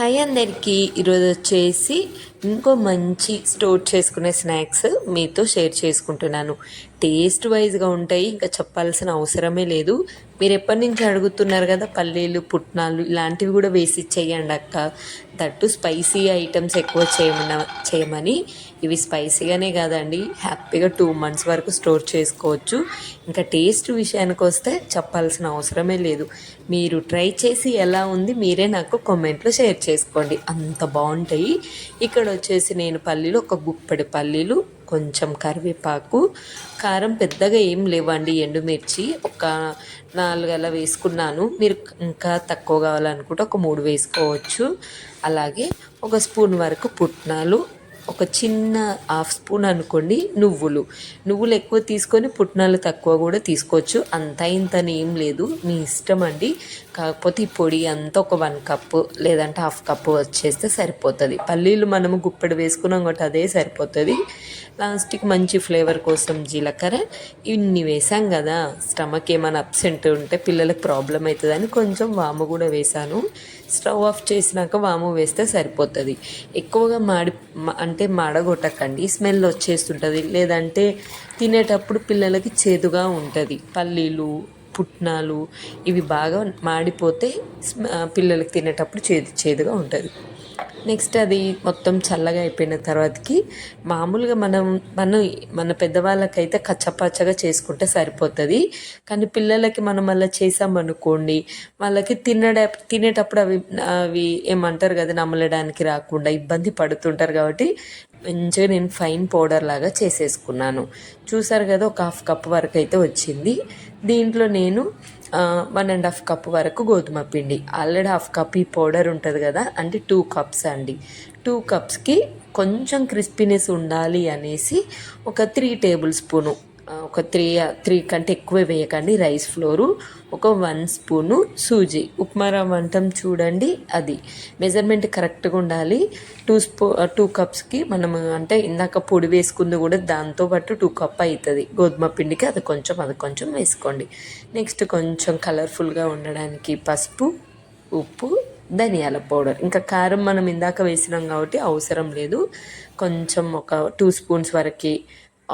Hi అందరికీ. ఈరోజు వచ్చేసి ఇంకో మంచి స్టోర్ చేసుకునే స్నాక్స్ మీతో షేర్ చేసుకుంటున్నాను. టేస్ట్ వైజ్గా ఉంటాయి, ఇంకా చెప్పాల్సిన అవసరమే లేదు. మీరు ఎప్పటి నుంచి అడుగుతున్నారు కదా, పల్లీలు పుట్నాలు ఇలాంటివి కూడా వేసి చేయండి అక్క, దట్టు స్పైసీ ఐటమ్స్ ఎక్కువ చేయమని. ఇవి స్పైసీగానే కాదండి, హ్యాపీగా 2 months వరకు స్టోర్ చేసుకోవచ్చు. ఇంకా టేస్ట్ విషయానికి వస్తే చెప్పాల్సిన అవసరమే లేదు. మీరు ట్రై చేసి ఎలా ఉంది మీరే నాకు కామెంట్లో షేర్ చేసుకోండి, అంత బాగుంటాయి. ఇక్కడ వచ్చేసి నేను పల్లీలు, ఒక గుప్పెడు పల్లీలు, కొంచెం కరివేపాకు, కారం పెద్దగా ఏం లేవండి, ఎండుమిర్చి ఒక 4 అలా వేసుకున్నాను. మీరు ఇంకా తక్కువ కావాలనుకుంటే ఒక 3 వేసుకోవచ్చు. అలాగే ఒక స్పూన్ వరకు పుట్నాలు, ఒక చిన్న 1/2 స్పూన్ అనుకోండి నువ్వులు ఎక్కువ తీసుకొని పుట్నాలు తక్కువ కూడా తీసుకోవచ్చు. అంత ఇంతని ఏం లేదు, మీ ఇష్టం అండి. కాకపోతే ఈ పొడి అంతా ఒక 1 కప్పు లేదంటే 1/2 కప్పు వచ్చేస్తే సరిపోతుంది. పల్లీలు మనము గుప్పెడు వేసుకున్నాం కాబట్టి అదే సరిపోతుంది. లాస్ట్కి మంచి ఫ్లేవర్ కోసం జీలకర్ర ఇన్ని వేసాం కదా, స్టమక్ ఏమైనా అప్సెంట్ ఉంటే పిల్లలకు ప్రాబ్లం అవుతుందని కొంచెం వాము కూడా వేసాను. స్టవ్ ఆఫ్ చేసినాక వాము వేస్తే సరిపోతుంది. ఎక్కువగా అంటే మాడగొట్టకండి, స్మెల్ వచ్చేస్తుంటుంది. లేదంటే తినేటప్పుడు పిల్లలకి చేదుగా ఉంటుంది. పల్లీలు పుట్నాలు ఇవి బాగా మాడిపోతే పిల్లలకి తినేటప్పుడు చేదుగా ఉంటుంది. నెక్స్ట్ అది మొత్తం చల్లగా అయిపోయిన తర్వాతకి మామూలుగా మన పెద్దవాళ్ళకైతే కచ్చపచ్చగా చేసుకుంటే సరిపోతుంది. కానీ పిల్లలకి మనం అలా చేసామనుకోండి, వాళ్ళకి తినేటప్పుడు అవి ఏమంటారు కదా, నమలడానికి రాకుండా ఇబ్బంది పడుతుంటారు. కాబట్టి మంచిగా నేను ఫైన్ పౌడర్ లాగా చేసేసుకున్నాను. చూసారు కదా, ఒక 1/2 కప్ వరకు అయితే వచ్చింది. దీంట్లో నేను 1.5 కప్ వరకు గోధుమ పిండి, ఆల్రెడీ 1/2 కప్ ఈ పౌడర్ ఉంటుంది కదా, అంటే 2 కప్స్ అండి. 2 కప్స్కి కొంచెం క్రిస్పీనెస్ ఉండాలి అనేసి ఒక 3 టేబుల్ స్పూను, ఒక 3 కంటే ఎక్కువ వేయకండి రైస్ ఫ్లోరు, ఒక 1 స్పూను సూజీ, ఉప్మా రవ్వ అంటాం చూడండి, అది మెజర్మెంట్ కరెక్ట్గా ఉండాలి. 2 కప్స్కి మనం అంటే ఇందాక పొడి వేసుకుంది కూడా దాంతోపాటు 2 కప్ అవుతుంది గోధుమ పిండికి. అది కొంచెం వేసుకోండి. నెక్స్ట్ కొంచెం కలర్ఫుల్గా ఉండడానికి పసుపు, ఉప్పు, ధనియాల పౌడర్. ఇంకా కారం మనం ఇందాక వేసినాం కాబట్టి అవసరం లేదు. కొంచెం ఒక 2 స్పూన్స్ వరకు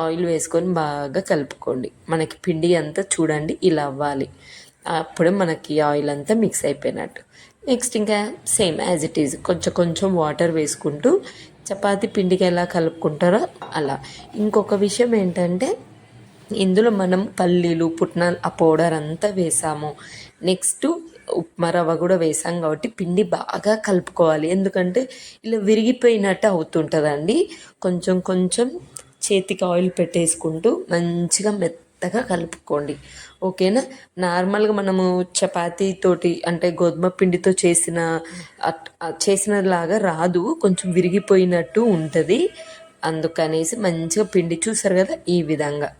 ఆయిల్ వేసుకొని బాగా కలుపుకోండి. మనకి పిండి అంతా చూడండి ఇలా అవ్వాలి, అప్పుడే మనకి ఆయిల్ అంతా మిక్స్ అయిపోయినట్టు. నెక్స్ట్ ఇంకా సేమ్ యాజ్ ఇట్ ఈజ్ కొంచెం వాటర్ వేసుకుంటూ చపాతీ పిండికి ఎలా కలుపుకుంటారో అలా. ఇంకొక విషయం ఏంటంటే, ఇందులో మనం పల్లీలు పుట్నాలు ఆ పౌడర్ అంతా వేసాము. నెక్స్ట్ ఉప్మా రవ్వ కూడా వేసాం కాబట్టి పిండి బాగా కలుపుకోవాలి. ఎందుకంటే ఇలా విరిగిపోయినట్టు అవుతుంటుందండి. కొంచెం చేతికి ఆయిల్ పెట్టేసుకుంటూ మంచిగా మెత్తగా కలుపుకోండి, ఓకేనా. నార్మల్గా మనము చపాతీ తోటి అంటే గోధుమ పిండితో చేసినలాగా రాదు, కొంచెం విరిగిపోయినట్టు ఉంటుంది. అందుకనేసి మంచిగా పిండి చూసారు కదా ఈ విధంగా.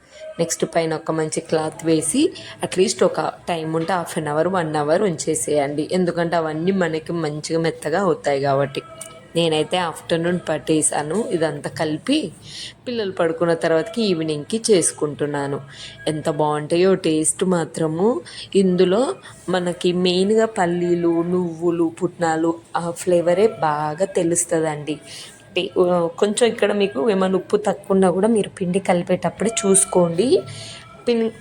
నెక్స్ట్ పైన ఒక మంచి క్లాత్ వేసి అట్లీస్ట్ ఒక టైం ఉంటే 1/2 అవర్ 1 అవర్ ఉంచేసేయండి. ఎందుకంటే అవన్నీ మనకి మంచిగా మెత్తగా అవుతాయి కాబట్టి. నేనైతే ఆఫ్టర్నూన్ పట్టేసాను ఇదంతా కలిపి, పిల్లలు పడుకున్న తర్వాతకి ఈవినింగ్కి చేసుకుంటున్నాను. ఎంత బాగుంటాయో టేస్ట్ మాత్రము. ఇందులో మనకి మెయిన్గా పల్లీలు నువ్వులు పుట్నాలు ఆ ఫ్లేవరే బాగా తెలుస్తుందండి. కొంచెం ఇక్కడ మీకు ఏమైనా ఉప్పు తక్కువ ఉన్నా కూడా మీరు పిండి కలిపేటప్పుడు చూసుకోండి.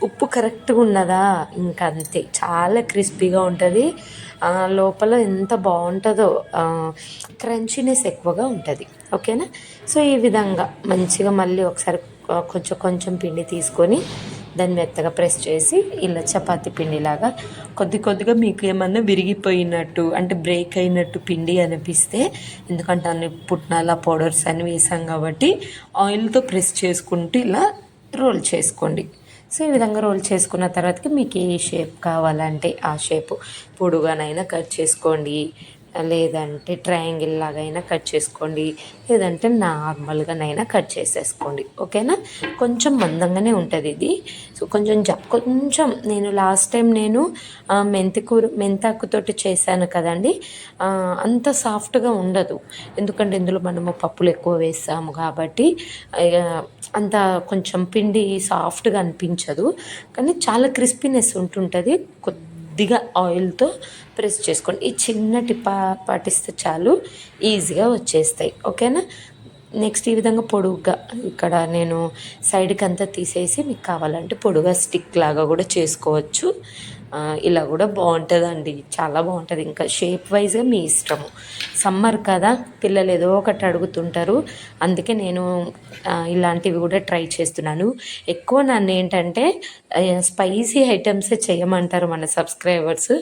ఉప్పు కరెక్ట్గా ఉన్నదా, ఇంకా అంతే, చాలా క్రిస్పీగా ఉంటుంది. లోపల ఎంత బాగుంటుందో, క్రంచీనెస్ ఎక్కువగా ఉంటుంది, ఓకేనా. సో ఈ విధంగా మంచిగా మళ్ళీ ఒకసారి కొంచెం పిండి తీసుకొని దాన్ని మెత్తగా ప్రెస్ చేసి ఇలా చపాతీ పిండిలాగా కొద్దిగా మీకు ఏమన్నా విరిగిపోయినట్టు అంటే బ్రేక్ అయినట్టు పిండి అనిపిస్తే, ఎందుకంటే అన్ని పుట్నాల పౌడర్స్ అని వేసాం కాబట్టి ఆయిల్తో ప్రెస్ చేసుకుంటూ ఇలా రోల్ చేసుకోండి. సో ఈ విధంగా రోల్ చేసుకున్న తర్వాతకి మీకు ఏ షేప్ కావాలంటే ఆ షేపు, పొడుగానైనా కట్ చేసుకోండి, లేదంటే ట్రయాంగిల్ లాగైనా కట్ చేసుకోండి, లేదంటే నార్మల్గానైనా కట్ చేసేసుకోండి, ఓకేనా. కొంచెం మందంగానే ఉంటుంది ఇది. సో కొంచెం నేను లాస్ట్ టైం మెంతాకుతోటి చేశాను కదండి, అంత సాఫ్ట్గా ఉండదు. ఎందుకంటే ఇందులో మనము పప్పులు ఎక్కువ వేస్తాము కాబట్టి అంత కొంచెం పిండి సాఫ్ట్గా అనిపించదు. కానీ చాలా క్రిస్పీనెస్ ఉంటుంటుంది. కొద్దిగా ఆయిల్తో ప్రెస్ చేసుకోండి. ఈ చిన్న టిప్ పాటిస్తే చాలు, ఈజీగా వచ్చేస్తాయి. ఓకేనా. నెక్స్ట్ ఈ విధంగా పొడుగ్గా ఇక్కడ నేను సైడ్కి అంతా తీసేసి మీకు కావాలంటే పొడుగా స్టిక్ లాగా కూడా చేసుకోవచ్చు. ఇలా కూడా బాగుంటుందండి, చాలా బాగుంటుంది. ఇంకా షేప్ వైజ్గా మీ ఇష్టము. సమ్మర్ కదా, పిల్లలు ఏదో ఒకటి అడుగుతుంటారు, అందుకే నేను ఇలాంటివి కూడా ట్రై చేస్తున్నాను. ఎక్కువ నన్ను ఏంటంటే స్పైసీ ఐటమ్సే చేయమంటారు మన సబ్స్క్రైబర్స్,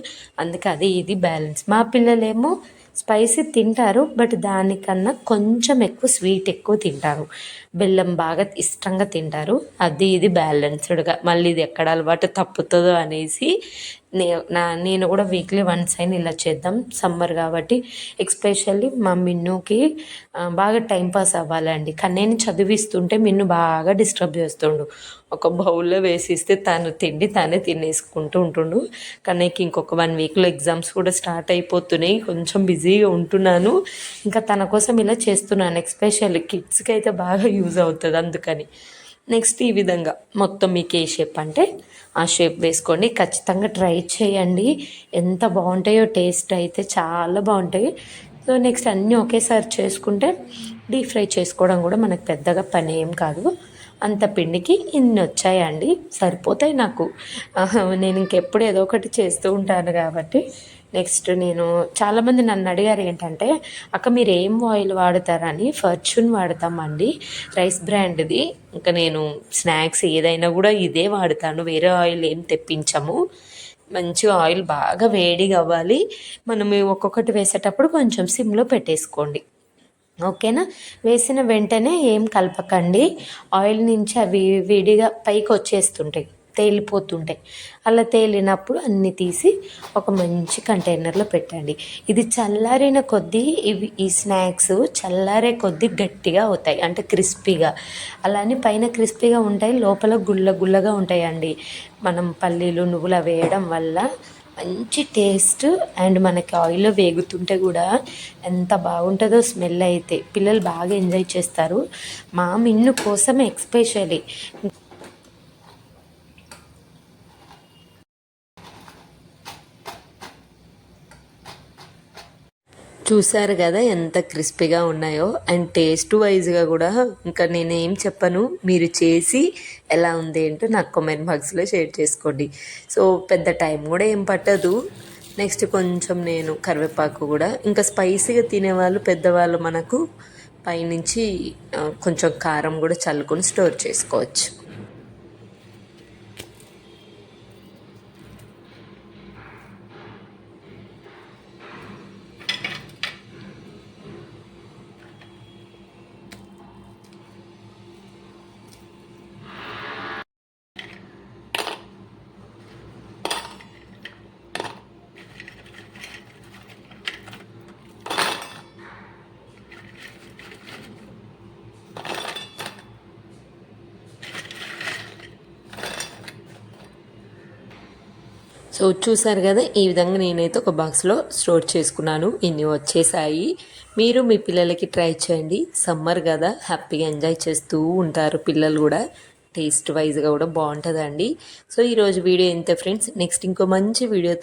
అందుకే అది ఇది బ్యాలెన్స్. మా పిల్లలేమో స్పైసీ తింటారు, బట్ దానికన్నా కొంచెం ఎక్కువ స్వీట్ ఎక్కువ తింటారు, బెల్లం బాగా ఇష్టంగా తింటారు. అది ఇది బ్యాలెన్స్డ్గా, మళ్ళీ ఇది ఎక్కడ అలవాటు తప్పుతుందో అనేసి నేను కూడా వీక్లీ వన్స్ అయినా ఇలా చేద్దాం, సమ్మర్ కాబట్టి. ఎక్స్పెషల్లీ మా మిన్నుకి బాగా టైంపాస్ అవ్వాలండి. కానీ నేను చదివిస్తుంటే మిన్ను బాగా డిస్టర్బ్ చేస్తుండు. ఒక బౌల్లో వేసిస్తే తను తిండి తానే తినేసుకుంటూ ఉంటుండు. కానీ ఇంకొక 1 వీక్లో ఎగ్జామ్స్ కూడా స్టార్ట్ అయిపోతున్నాయి, కొంచెం బిజీగా ఉంటున్నాను. ఇంకా తన కోసం ఇలా చేస్తున్నాను. ఎక్స్పెషల్లీ కిడ్స్కి అయితే బాగా యూజ్ అవుతుంది, అందుకని. నెక్స్ట్ ఈ విధంగా మొత్తం మీకు ఏ షేప్ అంటే ఆ షేప్ వేసుకోండి. ఖచ్చితంగా ట్రై చేయండి, ఎంత బాగుంటాయో, టేస్ట్ అయితే చాలా బాగుంటాయి. సో నెక్స్ట్ అన్నీ ఒకేసారి చేసుకుంటే డీప్ ఫ్రై చేసుకోవడం కూడా మనకు పెద్దగా పని ఏం కాదు. అంత పిండికి ఇన్ని వచ్చాయండి, సరిపోతాయి నాకు. నేను ఇంకెప్పుడు ఏదో ఒకటి చేస్తూ ఉంటాను కాబట్టి. నెక్స్ట్ నేను చాలామంది నన్ను అడిగారు ఏంటంటే, అక్క మీరు ఏం ఆయిల్ వాడతారని. ఫార్చ్యూన్ వాడతామండి, రైస్ బ్రాండ్ది. ఇంకా నేను స్నాక్స్ ఏదైనా కూడా ఇదే వాడతాను, వేరే ఆయిల్ ఏం తెప్పించము. మంచిగా ఆయిల్ బాగా వేడిగా అవ్వాలి. మనం ఒక్కొక్కటి వేసేటప్పుడు కొంచెం సిమ్లో పెట్టేసుకోండి, ఓకేనా. వేసిన వెంటనే ఏం కలపకండి, ఆయిల్ నుంచి అవి విడిగా పైకి వచ్చేస్తుంటాయి, తేలిపోతుంటాయి. అలా తేలినప్పుడు అన్నీ తీసి ఒక మంచి కంటైనర్లో పెట్టండి. ఇది చల్లారిన కొద్దీ ఈ స్నాక్స్ చల్లారే కొద్దీ గట్టిగా అవుతాయి, అంటే క్రిస్పీగా. అలానే పైన క్రిస్పీగా ఉంటాయి, లోపల గుల్లగా ఉంటాయండి. మనం పల్లీలు నువ్వులు వేయడం వల్ల మంచి టేస్ట్, అండ్ మనకి ఆయిల్లో వేగుతుంటే కూడా ఎంత బాగుంటుందో స్మెల్ అయితే. పిల్లలు బాగా ఎంజాయ్ చేస్తారు, మా మిన్ను కోసం ఎక్స్పెషల్లీ. చూసారు కదా ఎంత క్రిస్పీగా ఉన్నాయో, అండ్ టేస్ట్ వైజ్గా కూడా ఇంకా నేనేం చెప్పను, మీరు చేసి ఎలా ఉంది ఏంటో నాకు కామెంట్ బాక్స్లో షేర్ చేసుకోండి. సో పెద్ద టైం కూడా ఏం పట్టదు. నెక్స్ట్ కొంచెం నేను కరివేపాకు కూడా, ఇంకా స్పైసీగా తినేవాళ్ళు పెద్దవాళ్ళు మనకు పైనుంచి కొంచెం కారం కూడా చల్లుకొని స్టోర్ చేసుకోవచ్చు. సో చూసారు కదా, ఈ విధంగా నేనైతే ఒక బాక్స్లో స్టోర్ చేసుకున్నాను. ఇన్ని వచ్చేసాయి. మీరు మీ పిల్లలకి ట్రై చేయండి, సమ్మర్ కదా, హ్యాపీగా ఎంజాయ్ చేస్తూ ఉంటారు పిల్లలు కూడా. టేస్ట్ వైజ్గా కూడా బాగుంటుందండి. సో ఈరోజు వీడియో ఇంతే ఫ్రెండ్స్. నెక్స్ట్ ఇంకో మంచి వీడియోతో